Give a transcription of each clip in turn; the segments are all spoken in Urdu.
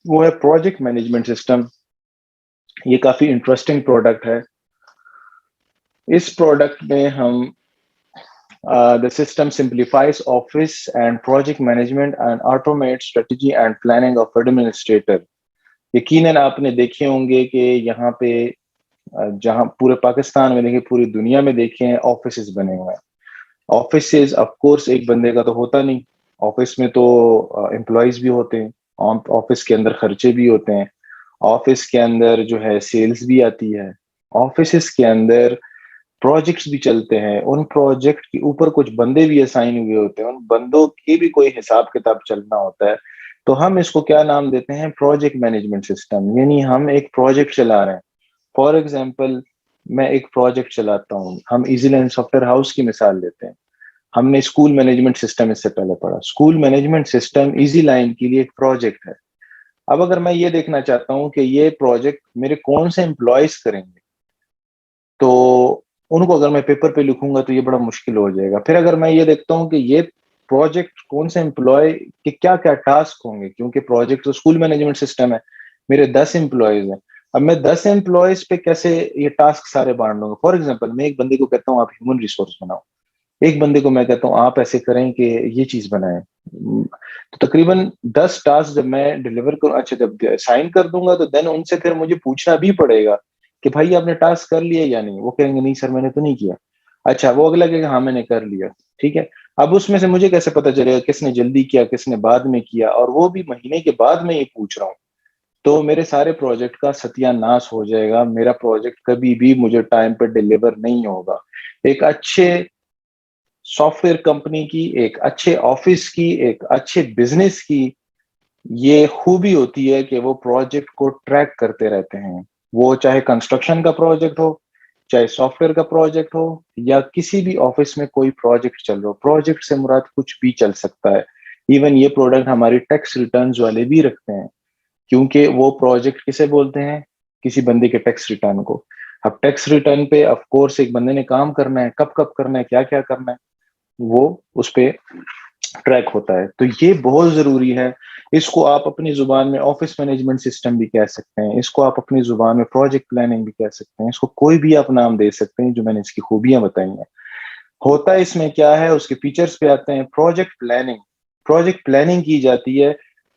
وہ ہے پروجیکٹ مینجمنٹ سسٹم. یہ کافی انٹرسٹنگ پروڈکٹ ہے. اس پروڈکٹ میں ہم the system simplifies office and project management and automates strategy and planning of administrator. یقیناً آپ نے دیکھے ہوں گے کہ یہاں پہ جہاں پورے پاکستان میں دیکھیں پوری دنیا میں دیکھیں آفیسز بنے ہوئے ہیں. آفیسز آف کورس ایک بندے کا تو ہوتا نہیں. آفس میں تو امپلائیز بھی ہوتے ہیں, آفس کے اندر خرچے بھی ہوتے ہیں, آفس کے اندر جو ہے سیلز بھی آتی ہے, آفیسز کے اندر پروجیکٹس بھی چلتے ہیں, ان پروجیکٹ کے اوپر کچھ بندے بھی اسائن ہوئے ہوتے ہیں, ان بندوں کی بھی کوئی حساب کتاب چلنا ہوتا ہے. تو ہم اس کو کیا نام دیتے ہیں؟ Project management system. یعنی ہم ایک پروجیکٹ چلا رہے ہیں. فار ایگزامپل میں ایک پروجیکٹ چلاتا ہوں, ہم ایزیلین سافٹ ویئر ہاؤس کی مثال لیتے ہیں. ہم نے اسکول مینجمنٹ سسٹم اس سے پہلے پڑھا. School management system easy line کے لیے ایک پروجیکٹ ہے. اب اگر میں یہ دیکھنا چاہتا ہوں کہ یہ پروجیکٹ میرے کون سے امپلائیز کریں گے, تو ان کو اگر میں پیپر پہ لکھوں گا تو یہ بڑا مشکل ہو جائے گا. پھر اگر میں یہ دیکھتا ہوں کہ یہ پروجیکٹ کون سے امپلائی کے کیا کیا ٹاسک ہوں گے, کیونکہ پروجیکٹ تو اسکول مینجمنٹ سسٹم ہے, میرے 10 امپلائیز ہیں. اب میں 10 امپلائیز پہ کیسے یہ ٹاسک سارے بانٹ دوں گا؟ فار ایگزامپل میں ایک بندے کو کہتا ہوں آپ ہیومن ریسورس بناؤ, ایک بندے کو میں کہتا ہوں آپ ایسے کریں کہ یہ چیز بنائیں. تو تقریباً 10 ٹاسک جب میں ڈلیور کروں, اچھا جب سائن کر دوں گا تو دین ان سے پھر مجھے پوچھنا بھی پڑے گا کہ بھائی آپ نے ٹاسک کر لیا یا نہیں. وہ کہیں گے نہیں سر میں نے تو نہیں کیا. اچھا وہ اگلا کہے گا ہاں میں نے کر لیا. ٹھیک ہے, اب اس میں سے مجھے کیسے پتا چلے گا کس نے جلدی کیا کس نے بعد میں کیا, اور وہ بھی مہینے کے بعد میں یہ پوچھ رہا ہوں. تو میرے سارے پروجیکٹ کا ستیہ ناش ہو جائے گا, میرا پروجیکٹ کبھی بھی مجھے ٹائم پہ ڈلیور نہیں ہوگا. ایک اچھے سافٹ ویئر کمپنی کی, ایک اچھے آفس کی, ایک اچھے بزنس کی یہ خوبی ہوتی ہے کہ وہ پروجیکٹ کو ٹریک کرتے رہتے ہیں. وہ چاہے کنسٹرکشن کا پروجیکٹ ہو, چاہے سافٹ ویئر کا پروجیکٹ ہو, یا کسی بھی آفس میں کوئی پروجیکٹ چل رہا ہو. پروجیکٹ سے مراد کچھ بھی چل سکتا ہے. ایون یہ پروڈکٹ ہماری ٹیکس ریٹرنز والے بھی رکھتے ہیں, کیونکہ وہ پروجیکٹ کسے بولتے ہیں؟ کسی بندے کے ٹیکس ریٹرن کو. اب ٹیکس ریٹرن پہ آف کورس ایک بندے نے کام کرنا ہے, کب کب کرنا ہے, کیا کیا کرنا ہے, وہ اس پہ ٹریک ہوتا ہے. تو یہ بہت ضروری ہے. اس کو آپ اپنی زبان میں آفس مینجمنٹ سسٹم بھی کہہ سکتے ہیں, اس کو آپ اپنی زبان میں پروجیکٹ پلاننگ بھی کہہ سکتے ہیں, اس کو کوئی بھی آپ نام دے سکتے ہیں جو میں نے اس کی خوبیاں بتائی ہیں. ہوتا اس میں کیا ہے, اس کے فیچرز پہ آتے ہیں. پروجیکٹ پلاننگ, پروجیکٹ پلاننگ کی جاتی ہے.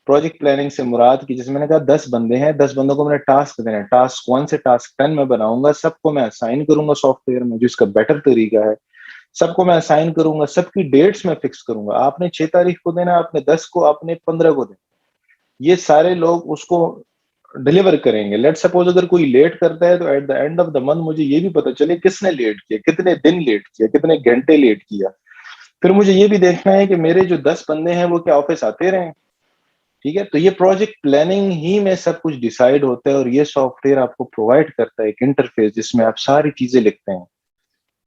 پروجیکٹ پلاننگ سے مراد کی جیسے میں نے کہا 10 بندے ہیں, 10 بندوں کو میں نے ٹاسک دینا ہے. ٹاسک 1 سے ٹاسک 10 میں بناؤں گا, سب کو میں اسائن کروں گا سافٹ ویئر میں, جو اس کا بیٹر طریقہ ہے. سب کو میں اسائن کروں گا, سب کی ڈیٹس میں فکس کروں گا. آپ نے 6 تاریخ کو دینا, آپ نے 10 کو, آپ نے 15 کو دینا. یہ سارے لوگ اس کو ڈلیور کریں گے. لیٹ سپوز اگر کوئی لیٹ کرتا ہے تو at the end of the month مجھے یہ بھی پتا چلے کس نے لیٹ کیا, کتنے دن لیٹ کیا, کتنے گھنٹے لیٹ کیا. پھر مجھے یہ بھی دیکھنا ہے کہ میرے جو 10 بندے ہیں وہ کیا آفس آتے رہے. ٹھیک ہے, تو یہ پروجیکٹ پلاننگ ہی میں سب کچھ ڈیسائیڈ ہوتا ہے, اور یہ سافٹ ویئر آپ کو پرووائڈ کرتا ہے ایک انٹرفیس جس میں آپ ساری چیزیں لکھتے ہیں,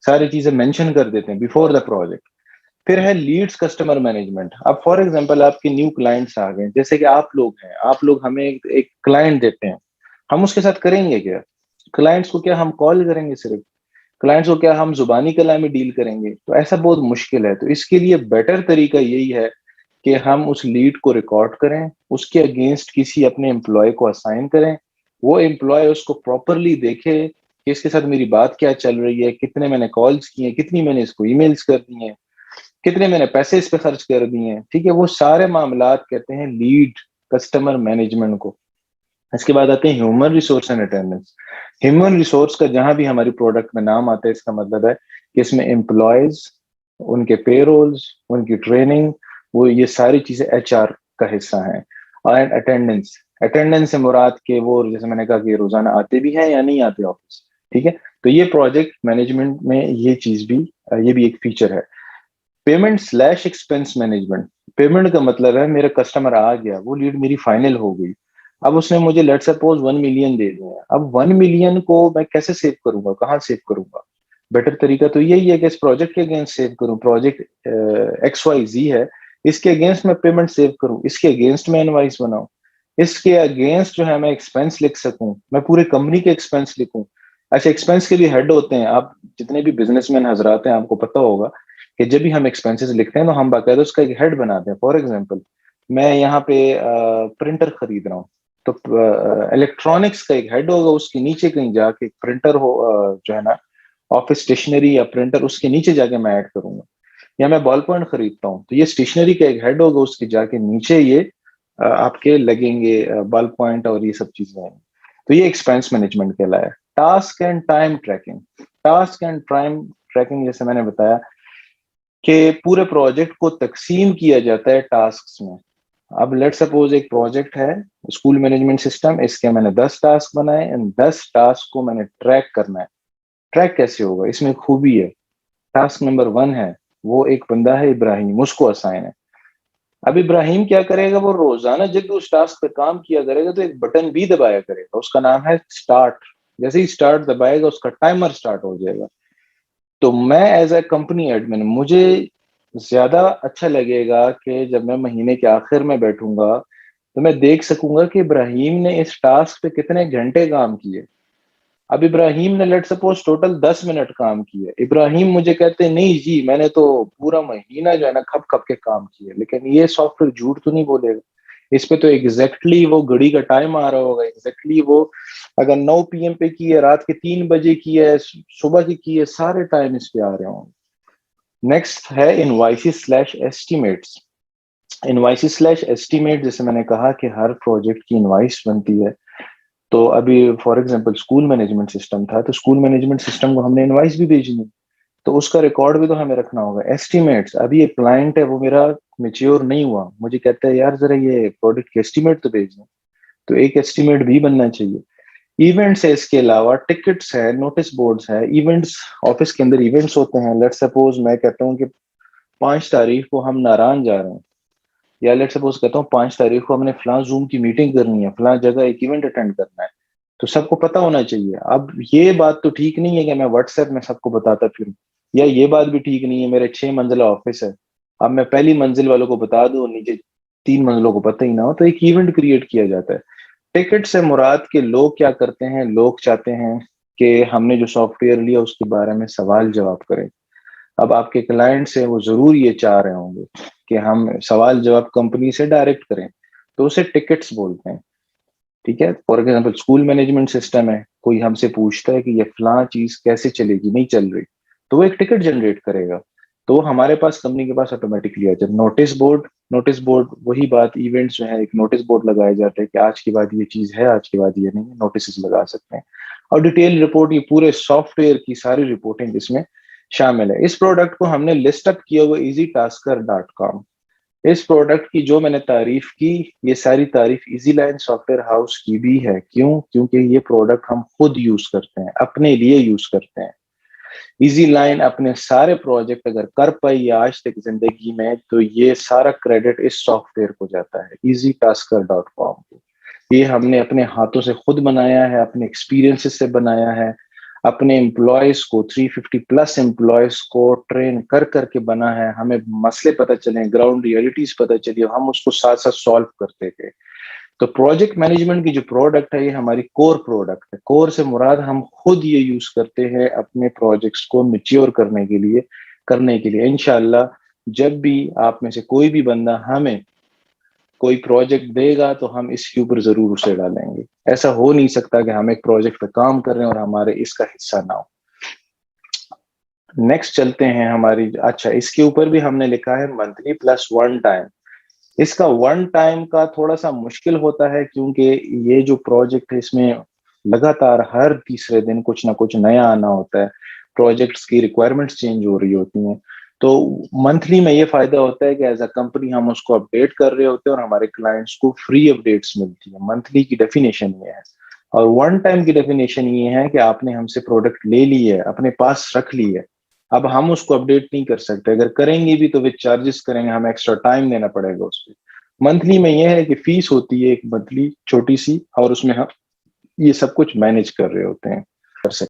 ساری چیزیں مینشن کر دیتے ہیں بیفور دا پروجیکٹ. پھر ہے لیڈس کسٹمر مینجمنٹ. اب فار ایگزامپل آپ کے نیو کلائنٹس آ گئے, جیسے کہ آپ لوگ ہیں, آپ لوگ ہمیں ایک کلائنٹ دیتے ہیں, ہم اس کے ساتھ کریں گے کیا؟ کلائنٹس کو کیا ہم کال کریں گے صرف؟ کلائنٹس کو کیا ہم زبانی کلامی ڈیل کریں گے؟ تو ایسا بہت مشکل ہے. تو اس کے لیے بیٹر طریقہ یہی ہے کہ ہم اس لیڈ کو ریکارڈ کریں, اس کے اگینسٹ کسی اپنے امپلائی کو اسائن کریں, وہ امپلائی اس کو پراپرلی دیکھے کہ اس کے ساتھ میری بات کیا چل رہی ہے, کتنے میں نے کالز کی ہیں, کتنی میں نے اس کو ای میلز کر دی ہیں, کتنے میں نے پیسے اس پہ خرچ کر دیے ہیں. ٹھیک ہے, وہ سارے معاملات کہتے ہیں لیڈ کسٹمر مینجمنٹ کو. اس کے بعد آتے ہیں human resource and attendance. Human resource کا جہاں بھی ہماری پروڈکٹ میں نام آتا ہے, اس کا مطلب ہے کہ اس میں امپلائیز, ان کے پے رولز, ان کی ٹریننگ, وہ یہ ساری چیزیں ایچ آر کا حصہ ہیں. اینڈ اٹینڈنس, اٹینڈنس سے مراد کہ وہ جیسے میں نے کہا کہ روزانہ آتے بھی ہیں یا نہیں آتے آفس. ٹھیک ہے, تو یہ پروجیکٹ مینجمنٹ میں یہ چیز بھی, یہ بھی ایک فیچر ہے. Payment slash expense management. Payment کا مطلب ہے میرا کسٹمر آ گیا, وہ لیڈ میری فائنل ہو گئی, اب اس نے مجھے لیٹ سپوز 1 ملین دے دیا. اب 1 ملین کو میں کیسے سیو کروں گا, کہاں سیو کروں گا؟ بیٹر طریقہ تو یہی ہے کہ اس پروجیکٹ کے اگینسٹ سیو کروں. پروجیکٹ ایکس وائی زی ہے, اس کے اگینسٹ میں پیمنٹ سیو کروں, اس کے اگینسٹ میں انوائس بناؤں, اس کے اگینسٹ جو ہے میں ایکسپینس لکھ سکوں, میں پورے کمپنی کے ایکسپینس لکھوں. اچھا, ایکسپینس کے بھی ہیڈ ہوتے ہیں. آپ جتنے بھی بزنس مین حضرات ہیں آپ کو پتا ہوگا کہ جب بھی ہم ایکسپینسز لکھتے ہیں تو ہم باقاعدہ اس کا ایک ہیڈ بناتے ہیں. فار ایگزامپل میں یہاں پہ پرنٹر خرید رہا ہوں, تو الیکٹرانکس کا ایک ہیڈ ہوگا, اس کے نیچے کہیں جا کے پرنٹر ہو جو ہے نا آفس اسٹیشنری یا پرنٹر, اس کے نیچے جا کے میں ایڈ کروں گا. یا میں بال پوائنٹ خریدتا ہوں تو یہ اسٹیشنری کا ایک ہیڈ ہوگا, اس کے جا کے نیچے یہ آپ کے لگیں گے بال پوائنٹ اور یہ سب چیزیں ہیں. تو یہ ایکسپینس مینجمنٹ کہلایا. Task and time tracking. Task and time tracking جیسے میں نے بتایا کہ پورے پروجیکٹ کو تقسیم کیا جاتا ہے ٹاسکس میں. اب لیٹ سپوز ایک پروجیکٹ ہے اسکول مینجمنٹ سسٹم, اس کے میں نے 10 ٹاسک بنائے, ان 10 ٹاسک کو میں نے ٹریک کرنا ہے. ٹریک کیسے ہوگا؟ اس میں خوبی ہے. ٹاسک نمبر 1 ہے, وہ ایک بندہ ہے ابراہیم, اس کو اسائن ہے. اب ابراہیم کیا کرے گا, وہ روزانہ جب اس ٹاسک پہ کام کیا کرے گا تو ایک بٹن بھی دبایا کرے گا, اس کا نام ہے اسٹارٹ. جیسے ہی اسٹارٹ دبائے گا اس کا ٹائمر اسٹارٹ ہو جائے گا. تو میں ایز اے کمپنی ایڈمن مجھے زیادہ اچھا لگے گا کہ جب میں مہینے کے آخر میں بیٹھوں گا تو میں دیکھ سکوں گا کہ ابراہیم نے اس ٹاسک پہ کتنے گھنٹے کام کیے. اب ابراہیم نے لیٹ سپوز ٹوٹل 10 منٹ کام کیے, ابراہیم مجھے کہتے نہیں جی میں نے تو پورا مہینہ جو ہے نا کھپ کھپ کے کام کیے, لیکن یہ سافٹ ویئر جھوٹ تو نہیں بولے گا. اس پہ تو ایگزیکٹلی وہ گھڑی کا ٹائم آ رہا ہوگا, ایگزیکٹلی وہ اگر 9 PM پہ کی ہے, رات کے 3 بجے کی ہے, صبح کی ہے, سارے ٹائم اس پہ آ رہے ہوں. نیکسٹ ہے انوائسز/ایسٹیمیٹس. انوائسز/ایسٹیمیٹ جیسے میں نے کہا کہ ہر پروجیکٹ کی انوائس بنتی ہے. تو ابھی for example school management system تھا, تو اسکول مینجمنٹ سسٹم کو ہم نے انوائس بھی بھیجنی, تو اس کا ریکارڈ بھی تو ہمیں رکھنا ہوگا. ایسٹیمیٹس, ابھی ایک کلائنٹ ہے وہ میرا میچیور نہیں ہوا, مجھے کہتا ہے یار ذرا یہ پروڈکٹ کی ایسٹیمیٹ تو بھیج دیں, تو ایک ایسٹیمیٹ بھی بننا چاہیے. ایونٹس ہے, اس کے علاوہ ٹکٹس ہے, نوٹس بورڈز ہے. ایونٹس, آفس کے اندر ایونٹس ہوتے ہیں. لیٹ سپوز میں کہتا ہوں کہ 5 تاریخ کو ہم ناران جا رہے ہیں, یا لیٹ سپوز کہتا ہوں 5 تاریخ کو ہم نے فلاں زوم کی میٹنگ کرنی ہے, فلاں جگہ ایک ایونٹ اٹینڈ کرنا ہے, تو سب کو پتا ہونا چاہیے. اب یہ بات تو ٹھیک نہیں ہے کہ میں واٹس ایپ میں سب کو بتاتا پھروں, یا یہ بات بھی ٹھیک نہیں ہے میرے 6 منزلہ آفس ہے, اب میں پہلی منزل والوں کو بتا دوں, نیچے 3 منزلوں کو پتہ ہی نہ ہو, تو ایک ایونٹ کریٹ کیا جاتا ہے. ٹکٹ سے مراد کے لوگ کیا کرتے ہیں, لوگ چاہتے ہیں کہ ہم نے جو سافٹ ویئر لیا اس کے بارے میں سوال جواب کریں. اب آپ کے کلائنٹ سے وہ ضرور یہ چاہ رہے ہوں گے کہ ہم سوال جواب کمپنی سے ڈائریکٹ کریں, تو اسے ٹکٹس بولتے ہیں. ٹھیک ہے, for example school management system ہے, کوئی ہم سے پوچھتا ہے کہ یہ فلاں چیز کیسے چلے گی, نہیں چل رہی, تو وہ ایک ٹکٹ جنریٹ کرے گا, تو ہمارے پاس کمپنی کے پاس آٹومیٹکلی آ جائے. نوٹس بورڈ وہی بات, ایونٹس جو ہے ایک نوٹس بورڈ لگائے جاتے ہیں کہ آج کے بعد یہ چیز ہے, آج کے بعد یہ نہیں ہے, نوٹسز لگا سکتے ہیں. اور ڈیٹیل رپورٹ, یہ پورے سافٹ ویئر کی ساری رپورٹنگ اس میں شامل ہے. اس پروڈکٹ کو ہم نے لسٹ اپ کیا ہوا easytasker.com. اس پروڈکٹ کی جو میں نے تعریف کی, یہ ساری تعریف easy line soft where house کی بھی ہے. کیوں؟ کیونکہ یہ پروڈکٹ ہم خود یوز کرتے ہیں, اپنے لیے یوز کرتے ہیں. ایزی لائن اپنے سارے پروجیکٹ اگر کر پائی آج تک زندگی میں, تو یہ سارا کریڈٹ اس سافٹ ویئر کو جاتا ہے, easytasker.com کو. یہ ہم نے اپنے ہاتھوں سے خود بنایا ہے, اپنے ایکسپیرینس سے بنایا ہے, اپنے امپلائیز کو 350+ امپلائیز کو ٹرین کر کے بنا ہے. ہمیں مسئلے پتہ چلے, گراؤنڈ ریئلٹیز پتہ چلی, ہم اس کو ساتھ ساتھ سالو کرتے گئے. تو پروجیکٹ مینجمنٹ کی جو پروڈکٹ ہے, یہ ہماری کور پروڈکٹ ہے. کور سے مراد ہم خود یہ یوز کرتے ہیں اپنے پروجیکٹس کو میچیور کرنے کے لیے. انشاءاللہ جب بھی آپ میں سے کوئی بھی بندہ ہمیں کوئی پروجیکٹ دے گا تو ہم اس کے اوپر ضرور اسے ڈالیں گے. ایسا ہو نہیں سکتا کہ ہم ایک پروجیکٹ پہ کام کر رہے ہیں اور ہمارے اس کا حصہ نہ ہو. نیکسٹ چلتے ہیں ہماری, اچھا اس کے اوپر بھی ہم نے لکھا ہے منتھلی پلس 1 ٹائم. اس کا 1 ٹائم کا تھوڑا سا مشکل ہوتا ہے, کیونکہ یہ جو پروجیکٹ ہے اس میں لگاتار ہر تیسرے دن کچھ نہ کچھ نیا آنا ہوتا ہے, پروجیکٹس کی ریکوائرمنٹس چینج ہو رہی ہوتی ہیں. تو منتھلی میں یہ فائدہ ہوتا ہے کہ ایز اے کمپنی ہم اس کو اپڈیٹ کر رہے ہوتے ہیں اور ہمارے کلائنٹس کو فری اپڈیٹس ملتی ہیں. منتھلی کی ڈیفینیشن یہ ہے. اور 1 ٹائم کی ڈیفینیشن یہ ہے کہ آپ نے ہم سے پروڈکٹ لے لی ہے, اپنے پاس رکھ لی ہے, اب ہم اس کو اپڈیٹ نہیں کر سکتے. اگر کریں گے بھی تو وتھ چارجز کریں گے, ہمیں ایکسٹرا ٹائم دینا پڑے گا اس پہ. منتھلی میں یہ ہے کہ فیس ہوتی ہے ایک منتھلی چھوٹی سی, اور اس میں ہم یہ سب کچھ مینج کر رہے ہوتے ہیں.